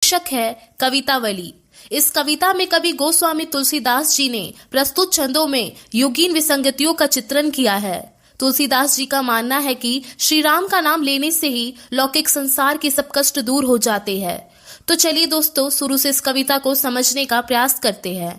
शीर्षक है कवितावली। इस कविता में कवि गोस्वामी तुलसीदास जी ने प्रस्तुत छंदों में योगीन विसंगतियों का चित्रण किया है। तुलसीदास जी का मानना है कि श्री राम का नाम लेने से ही लौकिक संसार के सब कष्ट दूर हो जाते हैं। तो चलिए दोस्तों, शुरू से इस कविता को समझने का प्रयास करते हैं।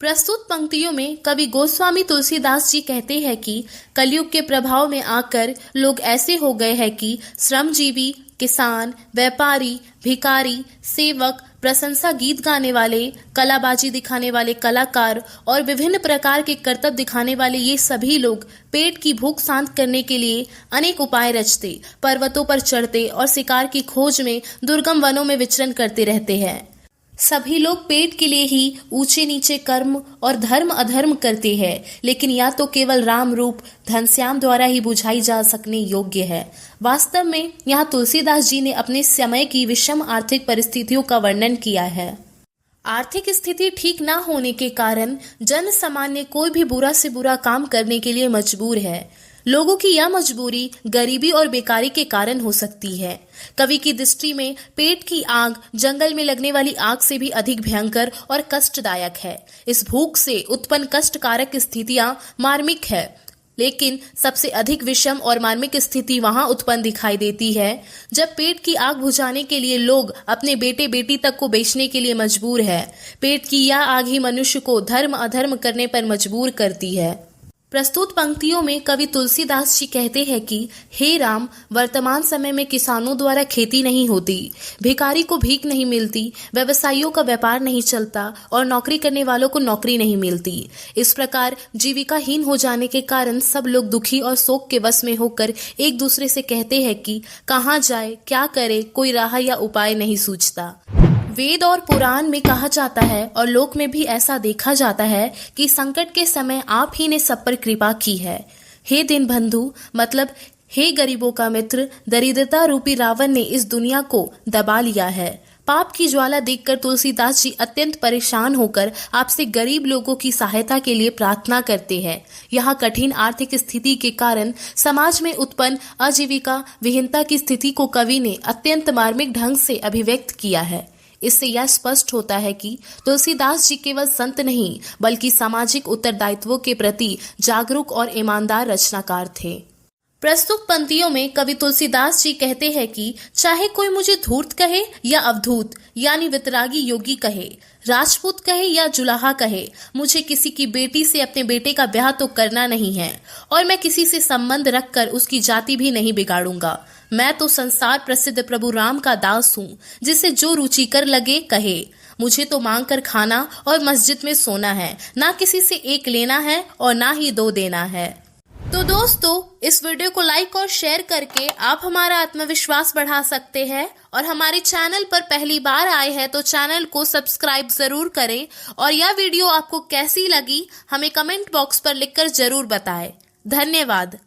प्रस्तुत पंक्तियों में कवि गोस्वामी तुलसीदास जी कहते हैं कि कलयुग के प्रभाव में आकर लोग ऐसे हो गए हैं कि श्रमजीवी, किसान, व्यापारी, भिखारी, सेवक, प्रशंसा गीत गाने वाले, कलाबाजी दिखाने वाले कलाकार और विभिन्न प्रकार के करतब दिखाने वाले ये सभी लोग पेट की भूख शांत करने के लिए अनेक उपाय रचते, पर्वतों पर चढ़ते और शिकार की खोज में दुर्गम वनों में विचरण करते रहते हैं। सभी लोग पेट के लिए ही ऊंचे नीचे कर्म और धर्म अधर्म करते हैं, लेकिन या तो केवल राम रूप घनश्याम द्वारा ही बुझाई जा सकने योग्य है। वास्तव में यहाँ तुलसीदास जी ने अपने समय की विषम आर्थिक परिस्थितियों का वर्णन किया है। आर्थिक स्थिति ठीक न होने के कारण जन सामान्य कोई भी बुरा से बुरा काम करने के लिए मजबूर है। लोगों की यह मजबूरी गरीबी और बेकारी के कारण हो सकती है। कवि की दृष्टि में पेट की आग जंगल में लगने वाली आग से भी अधिक भयंकर और कष्टदायक है। इस भूख से उत्पन्न कष्टकारक स्थितियां मार्मिक है, लेकिन सबसे अधिक विषम और मार्मिक स्थिति वहां उत्पन्न दिखाई देती है जब पेट की आग बुझाने के लिए लोग अपने बेटे बेटी तक को बेचने के लिए मजबूर है। पेट की यह आग ही मनुष्य को धर्म अधर्म करने पर मजबूर करती है। प्रस्तुत पंक्तियों में कवि तुलसीदास जी कहते हैं कि हे राम, वर्तमान समय में किसानों द्वारा खेती नहीं होती, भिखारी को भीख नहीं मिलती, व्यवसायियों का व्यापार नहीं चलता और नौकरी करने वालों को नौकरी नहीं मिलती। इस प्रकार जीविकाहीन हो जाने के कारण सब लोग दुखी और शोक के वश में होकर एक दूसरे से कहते हैं कि कहाँ जाए, क्या करे, कोई राह या उपाय नहीं सूझता। वेद और पुराण में कहा जाता है और लोक में भी ऐसा देखा जाता है कि संकट के समय आप ही ने सब पर कृपा की है। हे दीनबंधु, मतलब हे गरीबों का मित्र, दरिद्रता रूपी रावण ने इस दुनिया को दबा लिया है। पाप की ज्वाला देखकर तुलसीदास जी अत्यंत परेशान होकर आपसे गरीब लोगों की सहायता के लिए प्रार्थना करते हैं। यहाँ कठिन आर्थिक स्थिति के कारण समाज में उत्पन्न आजीविका विहीनता की स्थिति को कवि ने अत्यंत मार्मिक ढंग से अभिव्यक्त किया है। इससे यह स्पष्ट होता है कि तुलसीदास जी केवल संत नहीं बल्कि सामाजिक उत्तरदायित्वों के प्रति जागरूक और ईमानदार रचनाकार थे। प्रस्तुत पंक्तियों में कवि तुलसीदास जी कहते हैं कि चाहे कोई मुझे धूर्त कहे या अवधूत यानी वितरागी योगी कहे, राजपूत कहे या जुलाहा कहे, मुझे किसी की बेटी से अपने बेटे का ब्याह तो करना नहीं है और मैं किसी से संबंध रखकर उसकी जाति भी नहीं बिगाड़ूंगा। मैं तो संसार प्रसिद्ध प्रभु राम का दास हूँ, जिसे जो रुचिकर लगे कहे। मुझे तो मांग कर खाना और मस्जिद में सोना है, ना किसी से एक लेना है और ना ही दो देना है। तो दोस्तों, इस वीडियो को लाइक और शेयर करके आप हमारा आत्मविश्वास बढ़ा सकते हैं और हमारे चैनल पर पहली बार आए हैं तो चैनल को सब्सक्राइब जरूर करें और यह वीडियो आपको कैसी लगी हमें कमेंट बॉक्स पर लिखकर जरूर बताएं। धन्यवाद।